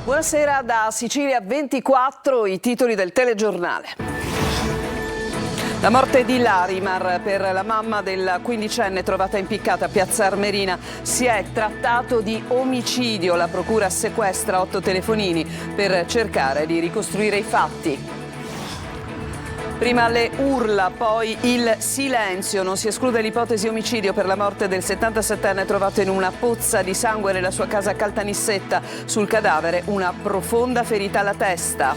Buonasera da Sicilia 24, i titoli del telegiornale. La morte di Larimar per la mamma della quindicenne trovata impiccata a Piazza Armerina. Si è trattato di omicidio. La procura sequestra 8 telefonini per cercare di ricostruire i fatti. Prima le urla, poi il silenzio. Non si esclude l'ipotesi omicidio per la morte del 77enne trovato in una pozza di sangue nella sua casa a Caltanissetta. Sul cadavere una profonda ferita alla testa.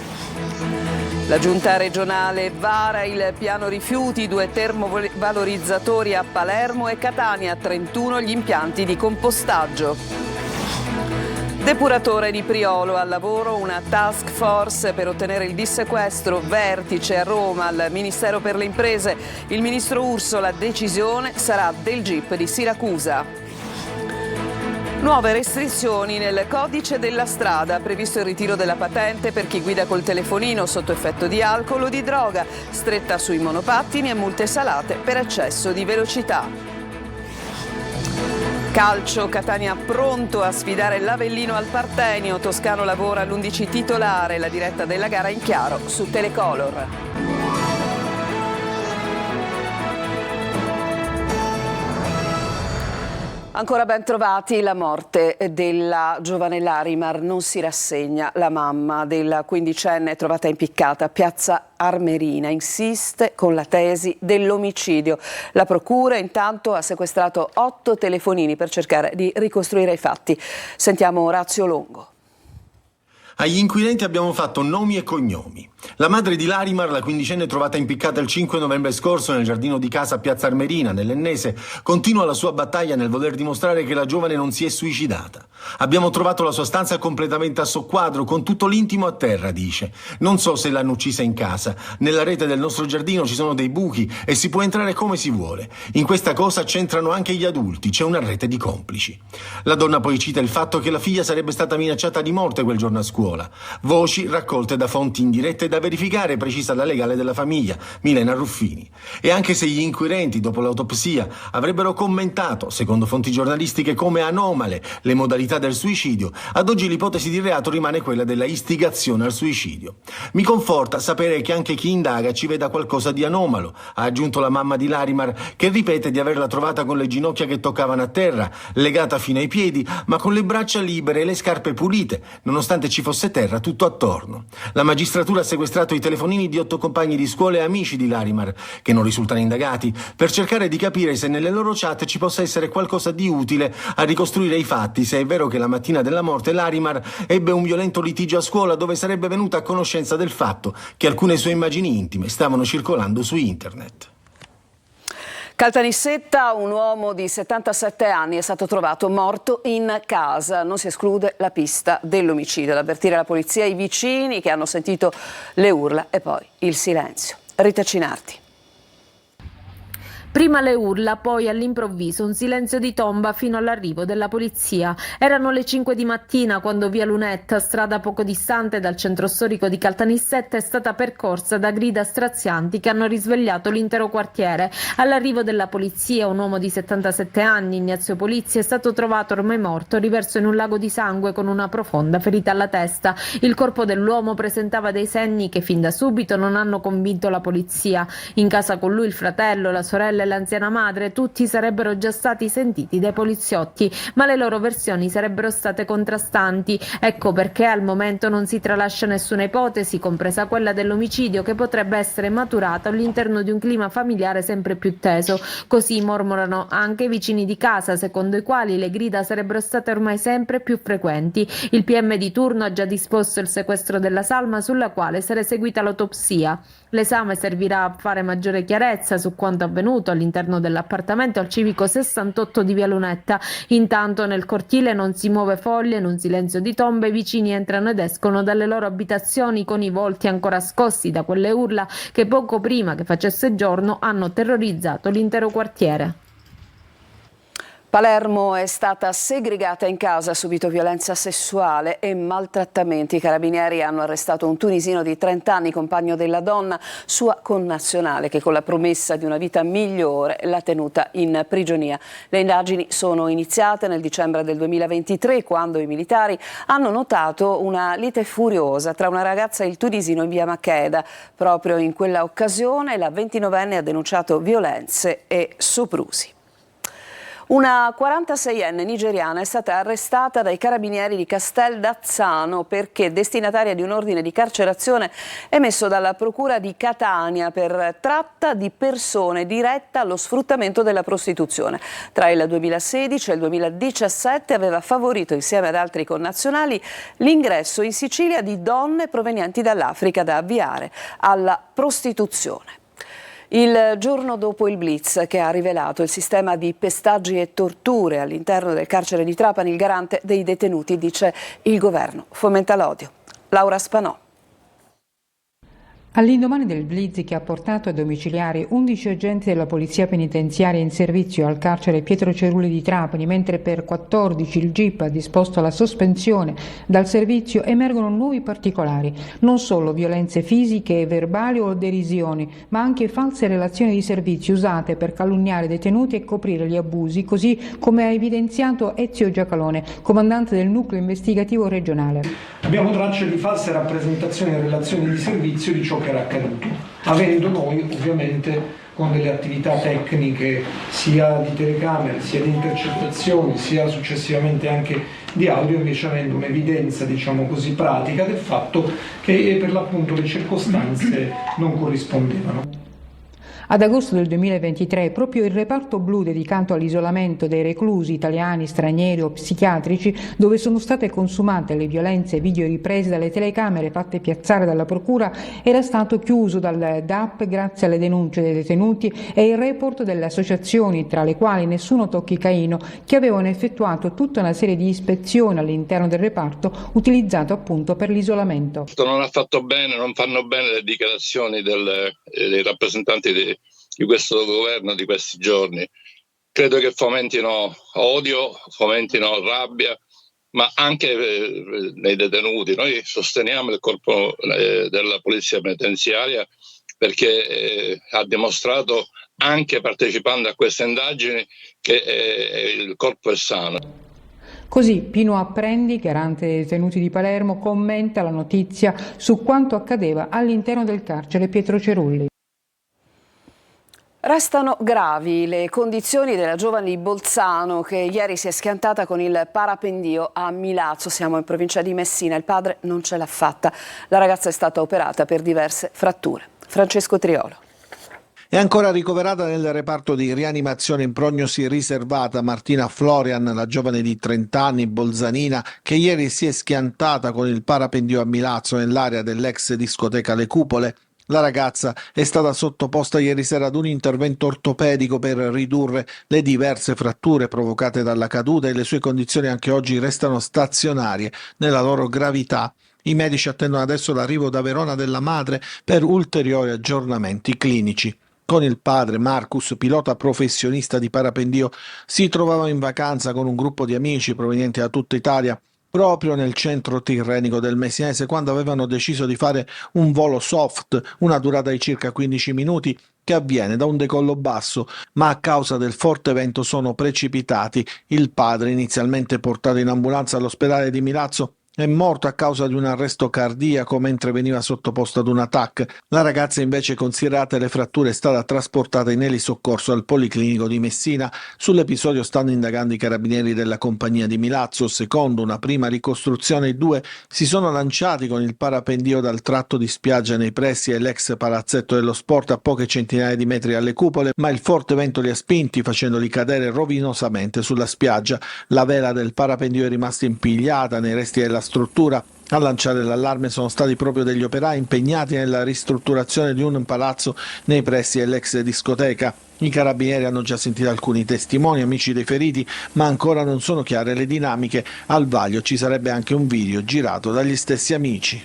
La giunta regionale vara il piano rifiuti, 2 termovalorizzatori a Palermo e Catania, 31 gli impianti di compostaggio. Depuratore di Priolo al lavoro, una task force per ottenere il dissequestro, vertice a Roma al Ministero per le Imprese. Il ministro Urso, la decisione sarà del GIP di Siracusa. Nuove restrizioni nel codice della strada, previsto il ritiro della patente per chi guida col telefonino sotto effetto di alcol o di droga, stretta sui monopattini e multe salate per eccesso di velocità. Calcio, Catania pronto a sfidare l'Avellino al Partenio. Toscano lavora all'11 titolare, la diretta della gara in chiaro su Telecolor. Ancora ben trovati. La morte della giovane Larimar non si rassegna. La mamma della quindicenne trovata impiccata a Piazza Armerina insiste con la tesi dell'omicidio. La procura intanto ha sequestrato 8 telefonini per cercare di ricostruire i fatti. Sentiamo Orazio Longo. Agli inquirenti abbiamo fatto nomi e cognomi. La madre di Larimar, la quindicenne trovata impiccata il 5 novembre scorso nel giardino di casa a Piazza Armerina, nell'Ennese, continua la sua battaglia nel voler dimostrare che la giovane non si è suicidata. Abbiamo trovato la sua stanza completamente a soqquadro, con tutto l'intimo a terra, dice. Non so se l'hanno uccisa in casa. Nella rete del nostro giardino ci sono dei buchi e si può entrare come si vuole. In questa cosa c'entrano anche gli adulti, c'è una rete di complici. La donna poi cita il fatto che la figlia sarebbe stata minacciata di morte quel giorno a scuola. Voci raccolte da fonti indirette da verificare, precisa la legale della famiglia, Milena Ruffini. E anche se gli inquirenti, dopo l'autopsia, avrebbero commentato, secondo fonti giornalistiche, come anomale le modalità del suicidio, ad oggi l'ipotesi di reato rimane quella della istigazione al suicidio. Mi conforta sapere che anche chi indaga ci veda qualcosa di anomalo, ha aggiunto la mamma di Larimar, che ripete di averla trovata con le ginocchia che toccavano a terra, legata fino ai piedi, ma con le braccia libere e le scarpe pulite, nonostante ci fosse terra tutto attorno. La magistratura ha sequestrato i telefonini di 8 compagni di scuola e amici di Larimar, che non risultano indagati, per cercare di capire se nelle loro chat ci possa essere qualcosa di utile a ricostruire i fatti, se è vero che la mattina della morte Larimar ebbe un violento litigio a scuola dove sarebbe venuta a conoscenza del fatto che alcune sue immagini intime stavano circolando su internet. Caltanissetta, un uomo di 77 anni è stato trovato morto in casa. Non si esclude la pista dell'omicidio. Ad avvertire la polizia i vicini che hanno sentito le urla e poi il silenzio. Rita Cinardi. Prima le urla, poi all'improvviso un silenzio di tomba fino all'arrivo della polizia. Erano le 5 di mattina quando via Lunetta, strada poco distante dal centro storico di Caltanissetta, è stata percorsa da grida strazianti che hanno risvegliato l'intero quartiere. All'arrivo della polizia un uomo di 77 anni, Ignazio Polizzi, è stato trovato ormai morto, riverso in un lago di sangue con una profonda ferita alla testa. Il corpo dell'uomo presentava dei segni che fin da subito non hanno convinto la polizia. In casa con lui il fratello, la sorella e l'anziana madre, tutti sarebbero già stati sentiti dai poliziotti, ma le loro versioni sarebbero state contrastanti. Ecco perché al momento non si tralascia nessuna ipotesi, compresa quella dell'omicidio, che potrebbe essere maturata all'interno di un clima familiare sempre più teso. Così mormorano anche i vicini di casa, secondo i quali le grida sarebbero state ormai sempre più frequenti. Il PM di turno ha già disposto il sequestro della salma, sulla quale sarà eseguita l'autopsia. L'esame servirà a fare maggiore chiarezza su quanto avvenuto all'interno dell'appartamento al civico 68 di via Lunetta. Intanto nel cortile non si muove foglia, in un silenzio di tombe i vicini entrano ed escono dalle loro abitazioni con i volti ancora scossi da quelle urla che poco prima che facesse giorno hanno terrorizzato l'intero quartiere. Palermo è stata segregata in casa, ha subito violenza sessuale e maltrattamenti. I carabinieri hanno arrestato un tunisino di 30 anni, compagno della donna, sua connazionale, che con la promessa di una vita migliore l'ha tenuta in prigionia. Le indagini sono iniziate nel dicembre del 2023, quando i militari hanno notato una lite furiosa tra una ragazza e il tunisino in via Makeda. Proprio in quella occasione la 29enne ha denunciato violenze e soprusi. Una 46enne nigeriana è stata arrestata dai carabinieri di Casteldazzano perché destinataria di un ordine di carcerazione emesso dalla Procura di Catania per tratta di persone diretta allo sfruttamento della prostituzione. Tra il 2016 e il 2017 aveva favorito, insieme ad altri connazionali, l'ingresso in Sicilia di donne provenienti dall'Africa da avviare alla prostituzione. Il giorno dopo il blitz che ha rivelato il sistema di pestaggi e torture all'interno del carcere di Trapani, il garante dei detenuti dice il governo fomenta l'odio. Laura Spanò. All'indomani del blitz che ha portato a domiciliare 11 agenti della Polizia Penitenziaria in servizio al carcere Pietro Cerulli di Trapani, mentre per 14 il GIP ha disposto la sospensione dal servizio, emergono nuovi particolari. Non solo violenze fisiche e verbali o derisioni, ma anche false relazioni di servizio usate per calunniare detenuti e coprire gli abusi, così come ha evidenziato Ezio Giacalone, comandante del nucleo investigativo regionale. Abbiamo tracce di false rappresentazioni e relazioni di servizio di ciò che era accaduto, avendo noi ovviamente con delle attività tecniche sia di telecamere, sia di intercettazioni, sia successivamente anche di audio, invece avendo un'evidenza, diciamo così, pratica del fatto che per l'appunto le circostanze non corrispondevano. Ad agosto del 2023 proprio il reparto blu dedicato all'isolamento dei reclusi italiani, stranieri o psichiatrici, dove sono state consumate le violenze video riprese dalle telecamere fatte piazzare dalla procura, era stato chiuso dal DAP grazie alle denunce dei detenuti e il report delle associazioni, tra le quali Nessuno Tocchi Caino, che avevano effettuato tutta una serie di ispezioni all'interno del reparto utilizzato appunto per l'isolamento. Non ha fatto bene, non fanno bene le dichiarazioni dei rappresentanti di questo governo di questi giorni. Credo che fomentino odio, fomentino rabbia, ma anche nei detenuti. Noi sosteniamo il corpo della polizia penitenziaria perché ha dimostrato, anche partecipando a queste indagini, che il corpo è sano. Così Pino Apprendi, garante dei detenuti di Palermo, commenta la notizia su quanto accadeva all'interno del carcere Pietro Cerulli. Restano gravi le condizioni della giovane di Bolzano che ieri si è schiantata con il parapendio a Milazzo, siamo in provincia di Messina. Il padre non ce l'ha fatta, la ragazza è stata operata per diverse fratture. Francesco Triolo. È ancora ricoverata nel reparto di rianimazione in prognosi riservata Martina Florian, la giovane di 30 anni bolzanina che ieri si è schiantata con il parapendio a Milazzo nell'area dell'ex discoteca Le Cupole. La ragazza è stata sottoposta ieri sera ad un intervento ortopedico per ridurre le diverse fratture provocate dalla caduta e le sue condizioni anche oggi restano stazionarie nella loro gravità. I medici attendono adesso l'arrivo da Verona della madre per ulteriori aggiornamenti clinici. Con il padre, Marcus, pilota professionista di parapendio, si trovava in vacanza con un gruppo di amici provenienti da tutta Italia proprio nel centro tirrenico del Messinese quando avevano deciso di fare un volo soft, una durata di circa 15 minuti, che avviene da un decollo basso, ma a causa del forte vento sono precipitati. Il padre, inizialmente portato in ambulanza all'ospedale di Milazzo, è morto a causa di un arresto cardiaco mentre veniva sottoposto ad un TAC. La ragazza, invece, considerate le fratture, è stata trasportata in elisoccorso al Policlinico di Messina. Sull'episodio stanno indagando i carabinieri della compagnia di Milazzo. Secondo una prima ricostruzione, i due si sono lanciati con il parapendio dal tratto di spiaggia nei pressi dell'ex palazzetto dello sport a poche centinaia di metri dalle cupole, ma il forte vento li ha spinti facendoli cadere rovinosamente sulla spiaggia. La vela del parapendio è rimasta impigliata nei resti della struttura. A lanciare l'allarme sono stati proprio degli operai impegnati nella ristrutturazione di un palazzo nei pressi dell'ex discoteca. I carabinieri hanno già sentito alcuni testimoni, amici dei feriti, ma ancora non sono chiare le dinamiche. Al vaglio ci sarebbe anche un video girato dagli stessi amici.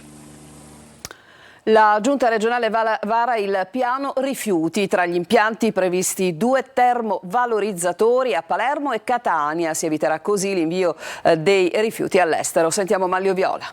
La Giunta regionale vara il piano rifiuti. Tra gli impianti previsti 2 termovalorizzatori a Palermo e Catania. Si eviterà così l'invio dei rifiuti all'estero. Sentiamo Manlio Viola.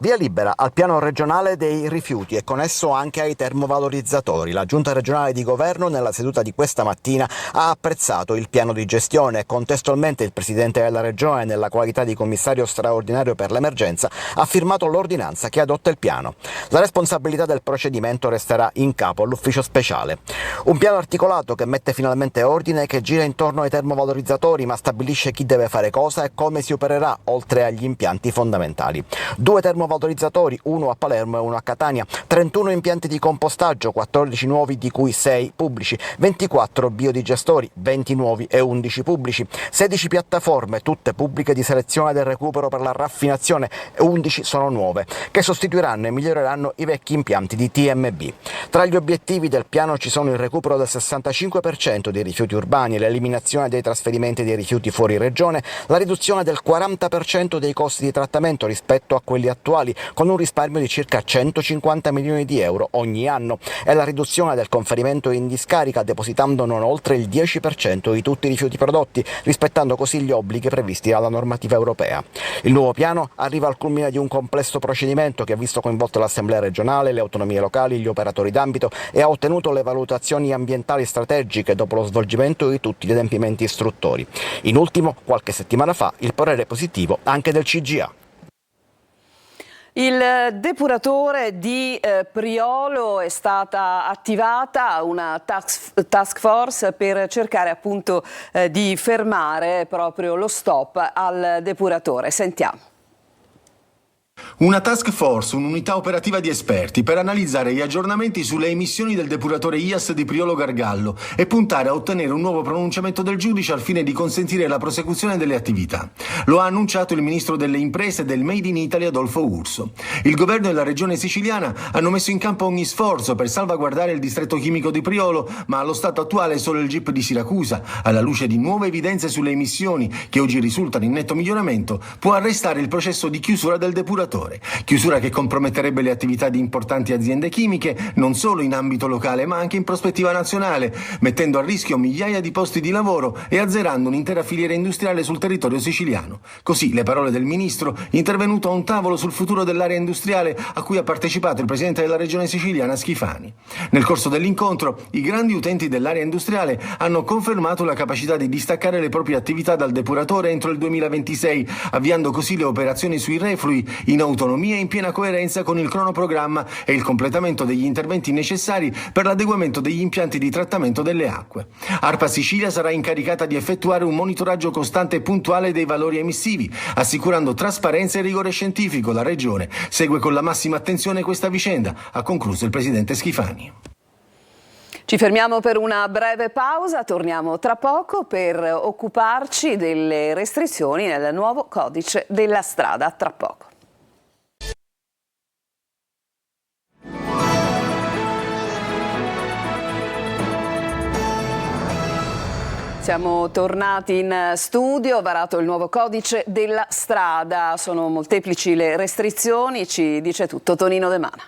Via libera al piano regionale dei rifiuti e con esso anche ai termovalorizzatori. La Giunta regionale di governo nella seduta di questa mattina ha apprezzato il piano di gestione. Contestualmente il Presidente della Regione, nella qualità di commissario straordinario per l'emergenza, ha firmato l'ordinanza che adotta il piano. La responsabilità del procedimento resterà in capo all'ufficio speciale. Un piano articolato che mette finalmente ordine e che gira intorno ai termovalorizzatori, ma stabilisce chi deve fare cosa e come si opererà, oltre agli impianti fondamentali. 2 termovalorizzatori, uno a Palermo e uno a Catania, 31 impianti di compostaggio, 14 nuovi di cui 6 pubblici, 24 biodigestori, 20 nuovi e 11 pubblici, 16 piattaforme, tutte pubbliche di selezione del recupero per la raffinazione e 11 sono nuove, che sostituiranno e miglioreranno i vecchi impianti di TMB. Tra gli obiettivi del piano ci sono il recupero del 65% dei rifiuti urbani, l'eliminazione dei trasferimenti dei rifiuti fuori regione, la riduzione del 40% dei costi di trattamento rispetto a quelli attuali, con un risparmio di circa 150 milioni di euro ogni anno, e la riduzione del conferimento in discarica, depositando non oltre il 10% di tutti i rifiuti prodotti, rispettando così gli obblighi previsti dalla normativa europea. Il nuovo piano arriva al culmine di un complesso procedimento che ha visto coinvolte l'Assemblea regionale, le autonomie locali, gli operatori d'ambito e ha ottenuto le valutazioni ambientali strategiche dopo lo svolgimento di tutti gli adempimenti istruttori. In ultimo, qualche settimana fa, il parere positivo anche del CGA. Il depuratore di Priolo è stata attivata una task force per cercare appunto di fermare proprio lo stop al depuratore. Sentiamo. Una task force, un'unità operativa di esperti per analizzare gli aggiornamenti sulle emissioni del depuratore IAS di Priolo Gargallo e puntare a ottenere un nuovo pronunciamento del giudice al fine di consentire la prosecuzione delle attività. Lo ha annunciato il ministro delle imprese e del Made in Italy Adolfo Urso. Il governo e la regione siciliana hanno messo in campo ogni sforzo per salvaguardare il distretto chimico di Priolo, ma allo stato attuale solo il GIP di Siracusa, alla luce di nuove evidenze sulle emissioni che oggi risultano in netto miglioramento, può arrestare il processo di chiusura del depuratore. Chiusura che comprometterebbe le attività di importanti aziende chimiche, non solo in ambito locale ma anche in prospettiva nazionale, mettendo a rischio migliaia di posti di lavoro e azzerando un'intera filiera industriale sul territorio siciliano. Così le parole del ministro, intervenuto a un tavolo sul futuro dell'area industriale a cui ha partecipato il presidente della regione siciliana Schifani. Nel corso dell'incontro, i grandi utenti dell'area industriale hanno confermato la capacità di distaccare le proprie attività dal depuratore entro il 2026, avviando così le operazioni sui reflui in autonomia e in piena coerenza con il cronoprogramma e il completamento degli interventi necessari per l'adeguamento degli impianti di trattamento delle acque. ARPA Sicilia sarà incaricata di effettuare un monitoraggio costante e puntuale dei valori emissivi, assicurando trasparenza e rigore scientifico. La Regione segue con la massima attenzione questa vicenda, ha concluso il presidente Schifani. Ci fermiamo per una breve pausa, torniamo tra poco per occuparci delle restrizioni nel nuovo codice della strada. Tra poco. Siamo tornati in studio, varato il nuovo codice della strada, sono molteplici le restrizioni, ci dice tutto Tonino De Mana.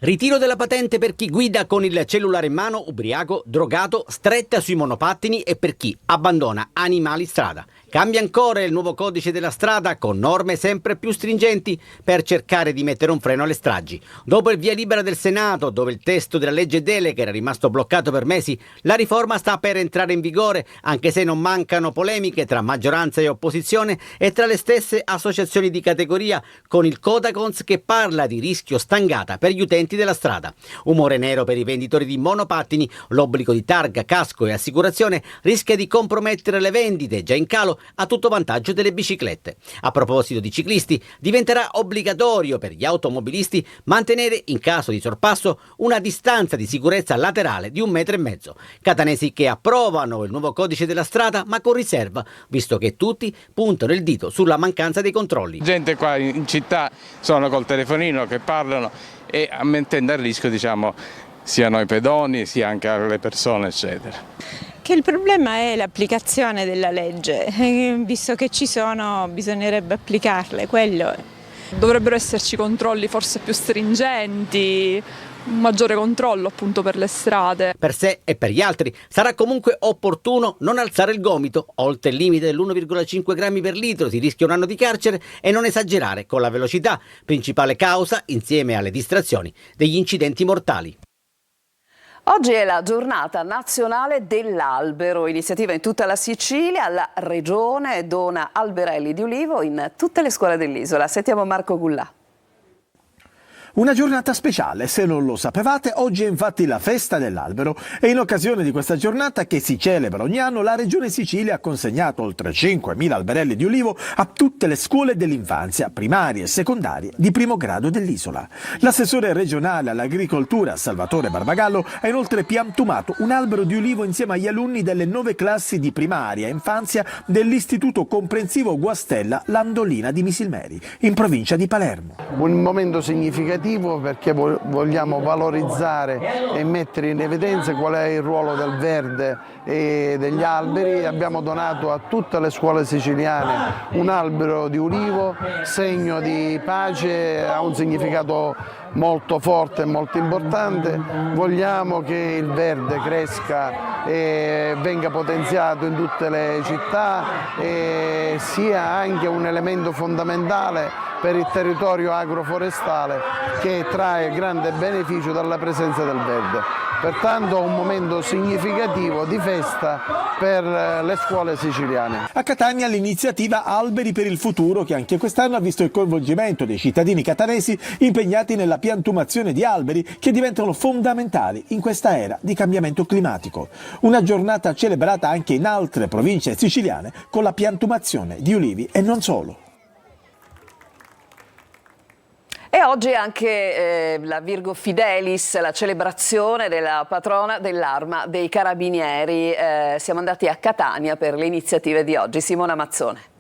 Ritiro della patente per chi guida con il cellulare in mano, ubriaco, drogato, stretta sui monopattini e per chi abbandona animali in strada. Cambia ancora il nuovo codice della strada con norme sempre più stringenti per cercare di mettere un freno alle stragi. Dopo il via libera del Senato, dove il testo della legge delega era rimasto bloccato per mesi, la riforma sta per entrare in vigore, anche se non mancano polemiche tra maggioranza e opposizione e tra le stesse associazioni di categoria, con il Codacons che parla di rischio stangata per gli utenti della strada. Umore nero per i venditori di monopattini, l'obbligo di targa, casco e assicurazione rischia di compromettere le vendite già in calo a tutto vantaggio delle biciclette. A proposito di ciclisti, diventerà obbligatorio per gli automobilisti mantenere in caso di sorpasso una distanza di sicurezza laterale di 1,5 metri. Catanesi che approvano il nuovo codice della strada ma con riserva, visto che tutti puntano il dito sulla mancanza dei controlli. Gente qua in città sono col telefonino che parlano e mettendo a rischio, diciamo, sia noi pedoni sia anche alle persone eccetera. Che il problema è l'applicazione della legge, visto che ci sono bisognerebbe applicarle, quello è. Dovrebbero esserci controlli forse più stringenti, un maggiore controllo appunto per le strade. Per sé e per gli altri sarà comunque opportuno non alzare il gomito, oltre il limite dell'1,5 grammi per litro si rischia un anno di carcere, e non esagerare con la velocità, principale causa, insieme alle distrazioni, degli incidenti mortali. Oggi è la giornata nazionale dell'albero, iniziativa in tutta la Sicilia. La regione dona alberelli di ulivo in tutte le scuole dell'isola. Sentiamo Marco Gullà. Una giornata speciale, se non lo sapevate, oggi è infatti la festa dell'albero e in occasione di questa giornata che si celebra ogni anno la Regione Sicilia ha consegnato oltre 5.000 alberelli di ulivo a tutte le scuole dell'infanzia, primarie e secondarie di primo grado dell'isola. L'assessore regionale all'agricoltura Salvatore Barbagallo ha inoltre piantumato un albero di ulivo insieme agli alunni delle 9 classi di primaria e infanzia dell'Istituto Comprensivo Guastella Landolina di Misilmeri, in provincia di Palermo. Un momento significativo perché vogliamo valorizzare e mettere in evidenza qual è il ruolo del verde e degli alberi. Abbiamo donato a tutte le scuole siciliane un albero di ulivo, segno di pace, ha un significato molto forte e molto importante. Vogliamo che il verde cresca e venga potenziato in tutte le città e sia anche un elemento fondamentale per il territorio agroforestale che trae grande beneficio dalla presenza del verde. Pertanto un momento significativo di festa per le scuole siciliane. A Catania l'iniziativa Alberi per il futuro, che anche quest'anno ha visto il coinvolgimento dei cittadini catanesi impegnati nella piantumazione di alberi che diventano fondamentali in questa era di cambiamento climatico. Una giornata celebrata anche in altre province siciliane con la piantumazione di ulivi e non solo. E oggi anche la Virgo Fidelis, la celebrazione della patrona dell'Arma dei Carabinieri. Siamo andati a Catania per le iniziative di oggi. Simona Mazzone.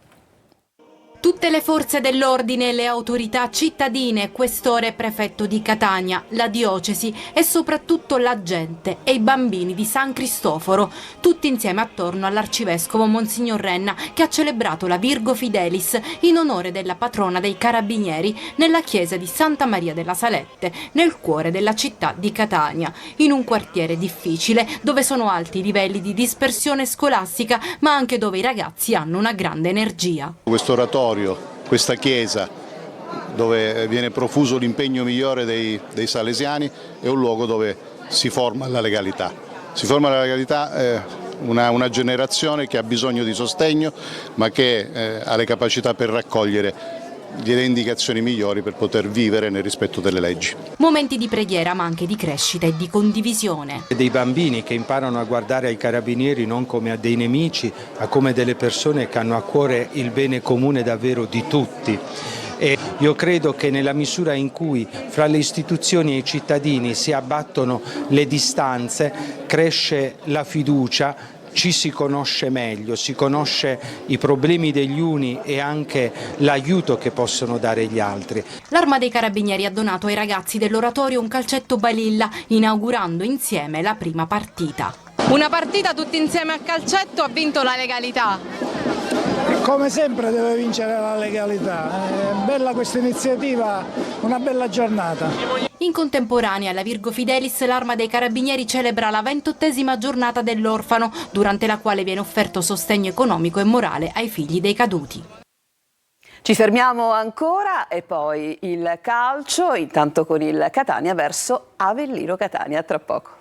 Tutte le forze dell'ordine e le autorità cittadine, questore e prefetto di Catania, la diocesi e soprattutto la gente e i bambini di San Cristoforo, tutti insieme attorno all'arcivescovo Monsignor Renna, che ha celebrato la Virgo Fidelis in onore della patrona dei Carabinieri nella chiesa di Santa Maria della Salette, nel cuore della città di Catania, in un quartiere difficile dove sono alti i livelli di dispersione scolastica, ma anche dove i ragazzi hanno una grande energia. Questo oratorio, questa chiesa dove viene profuso l'impegno migliore dei salesiani, è un luogo dove si forma la legalità. Si forma la legalità, una generazione che ha bisogno di sostegno, ma che ha le capacità per raccogliere le indicazioni migliori per poter vivere nel rispetto delle leggi. Momenti di preghiera, ma anche di crescita e di condivisione. Dei bambini che imparano a guardare ai carabinieri non come a dei nemici, ma come delle persone che hanno a cuore il bene comune davvero di tutti. E io credo che nella misura in cui fra le istituzioni e i cittadini si abbattono le distanze, cresce la fiducia, ci si conosce meglio, si conosce i problemi degli uni e anche l'aiuto che possono dare gli altri. L'Arma dei Carabinieri ha donato ai ragazzi dell'oratorio un calcetto balilla, inaugurando insieme la prima partita. Una partita tutti insieme a calcetto, ha vinto la legalità. Come sempre deve vincere la legalità. È bella questa iniziativa, una bella giornata. In contemporanea alla Virgo Fidelis l'Arma dei Carabinieri celebra la 28ª giornata dell'orfano, durante la quale viene offerto sostegno economico e morale ai figli dei caduti. Ci fermiamo ancora e poi il calcio, intanto con il Catania verso Avellino Catania, tra poco.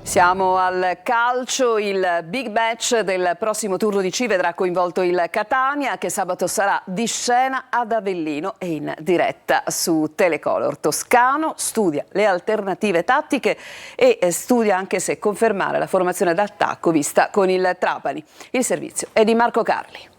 Siamo al calcio, il big match del prossimo turno di C vedrà coinvolto il Catania che sabato sarà di scena ad Avellino e in diretta su Telecolor. Toscano studia le alternative tattiche e studia anche se confermare la formazione d'attacco vista con il Trapani. Il servizio è di Marco Carli.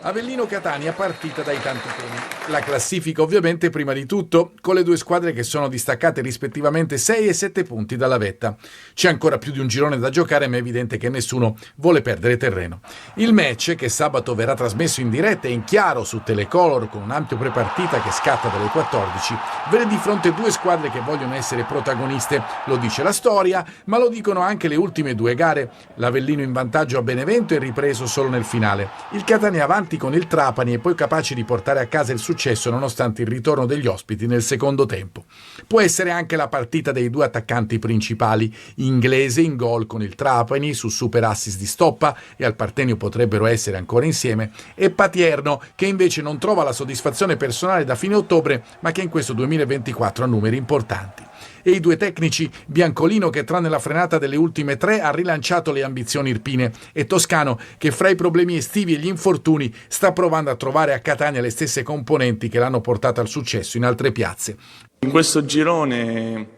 Avellino-Catania partita dai tanti temi. La classifica ovviamente prima di tutto, con le due squadre che sono distaccate rispettivamente 6 e 7 punti dalla vetta. C'è ancora più di un girone da giocare, ma è evidente che nessuno vuole perdere terreno. Il match, che sabato verrà trasmesso in diretta e in chiaro su Telecolor con un ampio prepartita che scatta dalle 14, vede di fronte due squadre che vogliono essere protagoniste. Lo dice la storia, ma lo dicono anche le ultime due gare. L'Avellino in vantaggio a Benevento e ripreso solo nel finale. Il Catania avanti con il Trapani e poi capace di portare a casa il successo nonostante il ritorno degli ospiti nel secondo tempo. Può essere anche la partita dei due attaccanti principali, Inglese in gol con il Trapani su super assist di Stoppa e al Partenio potrebbero essere ancora insieme, e Patierno che invece non trova la soddisfazione personale da fine ottobre ma che in questo 2024 ha numeri importanti. E i due tecnici, Biancolino che tranne la frenata delle ultime 3 ha rilanciato le ambizioni irpine, e Toscano che fra i problemi estivi e gli infortuni sta provando a trovare a Catania le stesse componenti che l'hanno portata al successo in altre piazze. In questo girone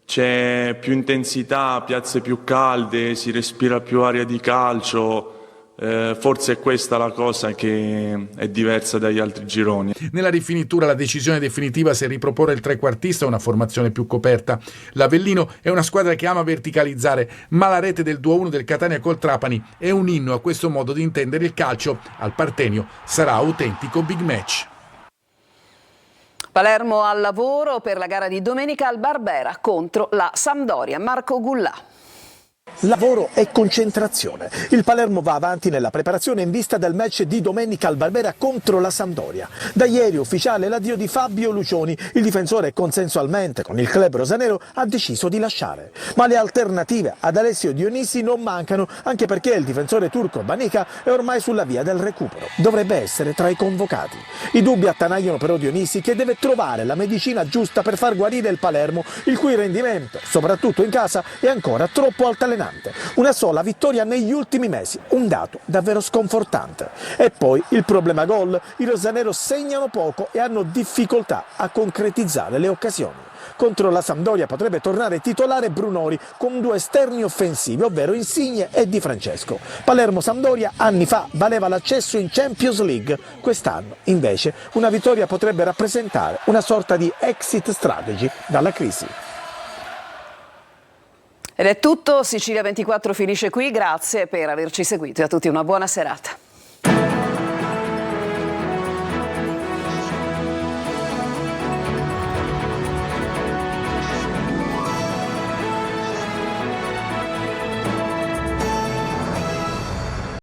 c'è più intensità, piazze più calde, si respira più aria di calcio. Forse è questa la cosa che è diversa dagli altri gironi. Nella rifinitura la decisione definitiva se riproporre il trequartista o una formazione più coperta. L'Avellino è una squadra che ama verticalizzare, ma la rete del 2-1 del Catania col Trapani è un inno a questo modo di intendere il calcio. Al Partenio sarà autentico big match. Palermo al lavoro per la gara di domenica al Barbera contro la Sampdoria. Marco Gullà. Lavoro e concentrazione. Il Palermo va avanti nella preparazione in vista del match di domenica al Barbera contro la Sampdoria. Da ieri ufficiale l'addio di Fabio Lucioni. Il difensore consensualmente con il club rosanero ha deciso di lasciare. Ma le alternative ad Alessio Dionisi non mancano, anche perché il difensore turco Banica è ormai sulla via del recupero. Dovrebbe essere tra i convocati. I dubbi attanagliano però Dionisi, che deve trovare la medicina giusta per far guarire il Palermo, il cui rendimento, soprattutto in casa, è ancora troppo altalenante. Una sola vittoria negli ultimi mesi, un dato davvero sconfortante. E poi il problema gol. I rosanero segnano poco e hanno difficoltà a concretizzare le occasioni. Contro la Sampdoria potrebbe tornare titolare Brunori con due esterni offensivi, ovvero Insigne e Di Francesco. Palermo-Sampdoria anni fa valeva l'accesso in Champions League, quest'anno invece una vittoria potrebbe rappresentare una sorta di exit strategy dalla crisi. Ed è tutto, Sicilia 24 finisce qui, grazie per averci seguito e a tutti una buona serata.